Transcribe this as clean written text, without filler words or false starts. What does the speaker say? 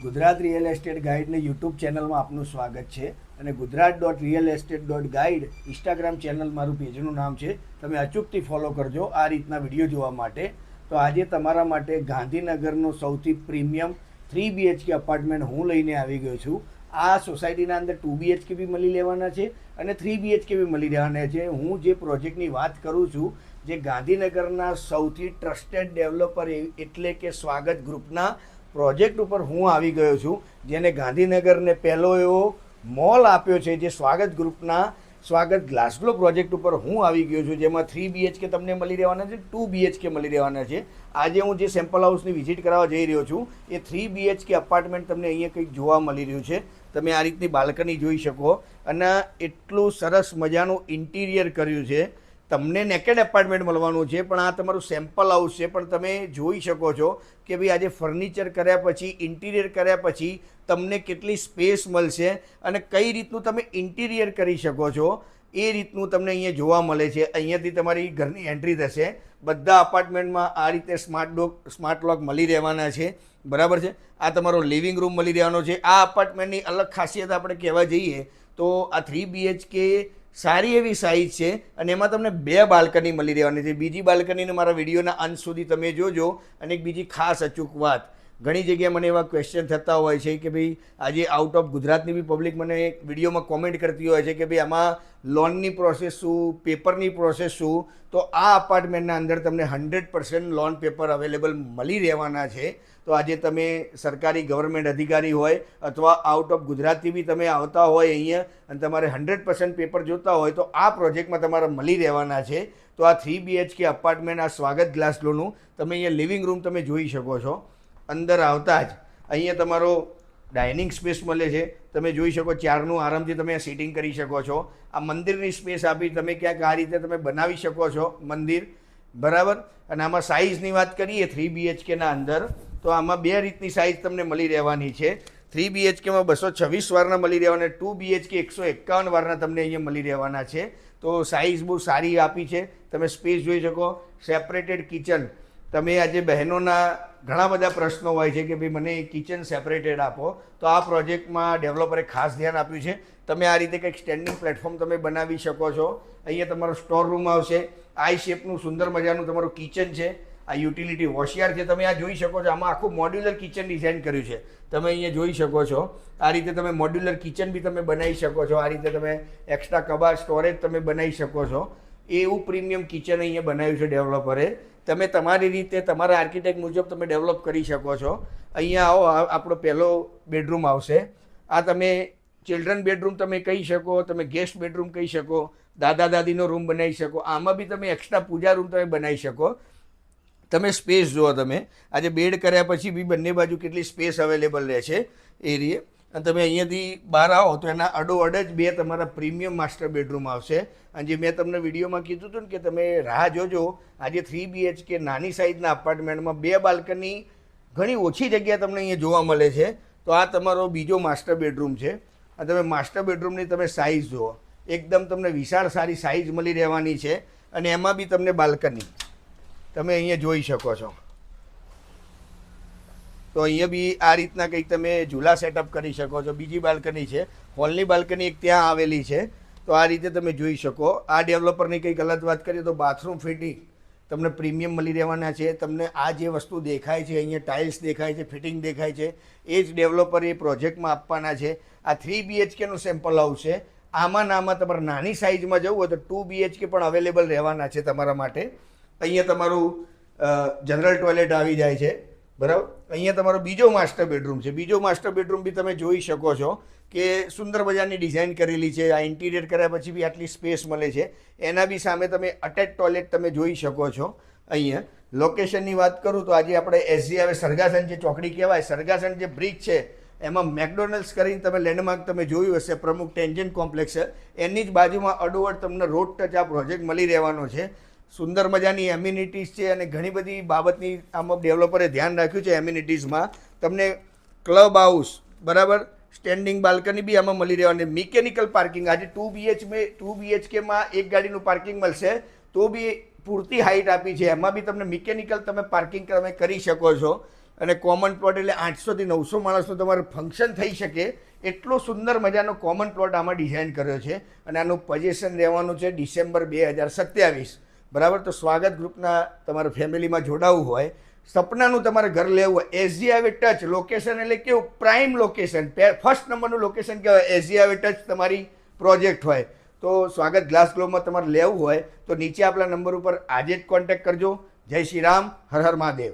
Gujarat real estate ગાઈડની YouTube ચેનલમાં આપનું સ્વાગત છે અને ગુજરાત.realestate.guide ઇન્સ્ટાગ્રામ ચેનલ મારું પેજનું નામ છે. તમે અચૂકથી ફોલો કરજો આ રીતના વિડીયો જોવા માટે. તો આજે તમારા માટે ગાંધીનગરનો સૌથી પ્રીમિયમ 3 BHK અપાર્ટમેન્ટ હું લઈને આવી ગયો છું. આ સોસાયટીના અંદર 2 BHK બી મળી લેવાના છે અને 3 BHK બી મળી રહેવાના છે. હું જે પ્રોજેક્ટની વાત કરું છું, જે ગાંધીનગરના સૌથી ટ્રસ્ટેડ ડેવલપર એટલે કે સ્વાગત ગ્રુપના પ્રોજેક્ટ ઉપર હું આવી ગયો છું, જેને ગાંધીનગરને પહેલો એવો મોલ આપ્યો છે, જે સ્વાગત ગ્રુપના સ્વાગત ગ્લાસગ્લો પ્રોજેક્ટ ઉપર હું આવી ગયો છું, જેમાં 3 BHK તમને મળી રહેવાના છે, 2 BHK મળી રહેવાના છે. આજે હું જે સેમ્પલ હાઉસની વિઝિટ કરાવવા જઈ રહ્યો છું, એ 3 BHK અપાર્ટમેન્ટ તમને અહીંયા કંઈક જોવા મળી રહ્યું છે. તમે આ રીતની બાલ્કની જોઈ શકો અને એટલું સરસ મજાનું ઇન્ટિરિયર કર્યું છે. તમને નેકેડ એપાર્ટમેન્ટ મળવાનું છે, પણ આ તમારું સેમ્પલ હાઉસ છે. પણ તમે જોઈ શકો છો કે ભાઈ આજે ફર્નિચર કર્યા પછી, ઇન્ટિરિયર કર્યા પછી તમને કેટલી સ્પેસ મળશે અને કઈ રીતનું તમે ઇન્ટિરિયર કરી શકો છો એ રીતનું તમને અહીંયા જોવા મળે છે. અહીંયાથી તમારી ઘરની એન્ટ્રી થશે. બધા અપાર્ટમેન્ટમાં આ રીતે સ્માર્ટ લોક મળી રહેવાના છે, બરાબર છે. આ તમારો લિવિંગ રૂમ મળી રહેવાનો છે. આ અપાર્ટમેન્ટની અલગ ખાસિયત આપણે કહેવા જઈએ તો આ 3 BHK સારી એવી સાઇઝ છે અને એમાં તમને 2 બાલ્કની મળી રહેવાની છે. બીજી બાલ્કનીને મારા વિડીયોના અંત સુધી તમે જોજો. અને એક બીજી ખાસ અચૂક વાત, ઘણી જગ્યાએ મને એવા ક્વેશ્ચન થતા હોય છે કે ભાઈ આજે આઉટ ઓફ ગુજરાતની બી પબ્લિક મને વિડીયોમાં કોમેન્ટ કરતી હોય છે કે ભાઈ આમાં લોનની પ્રોસેસ શું, પેપરની પ્રોસેસ શું. તો આ અપાર્ટમેન્ટના અંદર તમને 100% લોન પેપર અવેલેબલ મળી રહેવાના છે. તો આજે તમે સરકારી ગવર્મેન્ટ અધિકારી હોય અથવા આઉટ ઓફ ગુજરાતથી બી તમે આવતા હોય અહીંયા અને તમારે 100% પેપર જોતા હોય તો આ પ્રોજેક્ટમાં તમારે મળી રહેવાના છે. તો આ 3 BHK અપાર્ટમેન્ટ, આ સ્વાગત ગ્લાસગ્લોનું તમે અહીંયા લિવિંગ રૂમ તમે જોઈ શકો છો. અંદર આવતા જ અહીંયા તમારો ડાઇનિંગ સ્પેસ મળે છે. તમે જોઈ શકો ચારનું આરામથી તમે સિટિંગ કરી શકો છો. આ મંદિરની સ્પેસ આપી તમે ક્યાંક આ રીતે તમે બનાવી શકો છો મંદિર, બરાબર. અને આમાં સાઇઝની વાત કરીએ 3 BHKના અંદર, તો આમાં 2 રીતની સાઇઝ તમને મળી રહેવાની છે. 3 BHKમાં 226 વારના મળી રહેવાના, 2 BHK 151 વારના તમને અહીંયા મળી રહેવાના છે. તો સાઇઝ બહુ સારી આપી છે. તમે સ્પેસ જોઈ શકો. Separated kitchen. તમે આજે બહેનોના ઘણા બધા પ્રશ્નો હોય છે કે ભાઈ મને કિચન સેપરેટેડ આપો, તો આ પ્રોજેક્ટમાં ડેવલપરે ખાસ ધ્યાન આપ્યું છે. તમે આ રીતે કંઈક સ્ટેન્ડિંગ પ્લેટફોર્મ તમે બનાવી શકો છો. અહીંયા તમારો સ્ટોર રૂમ આવશે. આઈ શેપનું સુંદર મજાનું તમારું કિચન છે. આ યુટિલિટી વોશિયાર છે. તમે આ જોઈ શકો છો. આમાં આખું મોડ્યુલર કિચન ડિઝાઇન કર્યું છે. તમે અહીંયા જોઈ શકો છો. આ રીતે તમે મોડ્યુલર કિચન બી તમે બનાવી શકો છો. આ રીતે તમે એક્સ્ટ્રા કબાટ, સ્ટોરેજ તમે બનાવી શકો છો. એવું પ્રીમિયમ કિચન અહીંયા બનાવ્યું છે ડેવલપરે. તમે તમારી રીતે તમારા આર્કિટેક્ટ મુજબ તમે ડેવલપ કરી શકો છો. અહીંયા આવો, આપણો પહેલો બેડરૂમ આવશે. આ તમે ચિલ્ડ્રન બેડરૂમ તમે કહી શકો, તમે ગેસ્ટ બેડરૂમ કહી શકો, દાદા દાદીનો રૂમ બનાવી શકો. આમાં બી તમે એક્સ્ટ્રા પૂજા રૂમ તમે બનાવી શકો. તમે સ્પેસ જુઓ. તમે આજે બેડ કર્યા પછી બી બંને બાજુ કેટલી સ્પેસ અવેલેબલ રહે છે એરિયે. અને તમે અહીંયાથી બહાર આવો તો એના અડોઅડ જ 2 તમારા પ્રીમિયમ માસ્ટર બેડરૂમ આવશે. અને જે મેં તમને વિડીયોમાં કીધું હતું ને કે તમે રાહ જોજો, આજે 3 BHK નાની સાઇઝના અપાર્ટમેન્ટમાં 2 બાલ્કની ઘણી ઓછી જગ્યા તમને અહીંયા જોવા મળે છે. તો આ તમારો બીજો માસ્ટર બેડરૂમ છે. અને તમે માસ્ટર બેડરૂમની તમે સાઇઝ જુઓ. એકદમ તમને વિશાળ સારી સાઇઝ મળી રહેવાની છે. અને એમાં બી તમને બાલ્કની તમે અહીંયા જોઈ શકો છો. તો અહીંયા બી આ રીતના કંઈક તમે ઝૂલા સેટઅપ કરી શકો છો. બીજી બાલ્કની છે, હોલની બાલ્કની એક ત્યાં આવેલી છે. તો આ રીતે તમે જોઈ શકો. આ ડેવલપરની કંઈક ગલત વાત કરીએ તો બાથરૂમ ફિટિંગ તમને પ્રીમિયમ મળી રહેવાના છે. તમને આ જે વસ્તુ દેખાય છે, અહીંયા ટાઇલ્સ દેખાય છે, ફિટિંગ દેખાય છે, એ જ ડેવલપર એ પ્રોજેક્ટમાં આપવાના છે. આ 3 BHKનું સેમ્પલ હાઉસ છે. આમાં નામાં તમારે નાની સાઇઝમાં જવું હોય તો 2 BHK પણ અવેલેબલ રહેવાના છે તમારા માટે. અહીંયા તમારું જનરલ ટોયલેટ આવી જાય છે, બરાબર. અહીંયા તમારો બીજો માસ્ટર બેડરૂમ છે. બીજો માસ્ટર બેડરૂમ બી તમે જોઈ શકો છો કે સુંદર મજાની ડિઝાઇન કરેલી છે. આ ઇન્ટિરિયર કર્યા પછી બી આટલી સ્પેસ મળે છે. એના બી સામે તમે અટેચ ટોયલેટ તમે જોઈ શકો છો. અહીંયા લોકેશનની વાત કરું તો આજે આપણે SG આવે સરગાસન જે ચોકડી કહેવાય, સરગાસન જે બ્રિજ છે એમાં મેકડોનલ્ડ્સ કરીને તમે લેન્ડમાર્ક તમે જોયું હશે, પ્રમુખ ટેન્જન કોમ્પ્લેક્સ છે. એની જ બાજુમાં અડોઅડ તમને રોડ ટચ આ પ્રોજેક્ટ મળી રહેવાનો છે. સુંદર મજાની એમ્યુનિટીઝ છે અને ઘણી બધી બાબતની આમાં ડેવલપરે ધ્યાન રાખ્યું છે. એમ્યુનિટીઝમાં તમને ક્લબ હાઉસ, બરાબર, સ્ટેન્ડિંગ બાલ્કની બી આમાં મળી રહેવાની. મિકેનિકલ પાર્કિંગ આજે 2 BHKમાં એક ગાડીનું પાર્કિંગ મળશે તો બી પૂરતી હાઇટ આપી છે. એમાં બી તમને મિકેનિકલ તમે પાર્કિંગ તમે કરી શકો છો. અને કોમન પ્લોટ એટલે 800 થી 900 માણસનું તમારું ફંક્શન થઈ શકે એટલો સુંદર મજાનો કોમન પ્લોટ આમાં ડિઝાઇન કર્યો છે. અને આનું પોઝિશન રહેવાનું છે ડિસેમ્બર 2027, બરાબર. તો સ્વાગત ગ્રુપના તમારા ફેમિલીમાં જોડાવવું હોય, સપનાનું તમારે ઘર લેવું હોય, એસજી હાઈવે ટચ લોકેશન એટલે કેવું પ્રાઇમ લોકેશન, ફર્સ્ટ નંબરનું લોકેશન કહેવાય. એસજી હાઈવે ટચ તમારી પ્રોજેક્ટ હોય તો સ્વાગત ગ્લાસ ગ્લોમાં તમારે લેવું હોય તો નીચે આપણા નંબર ઉપર આજે જ કોન્ટેક્ટ કરજો. જય શ્રી રામ, હર હર મહાદેવ.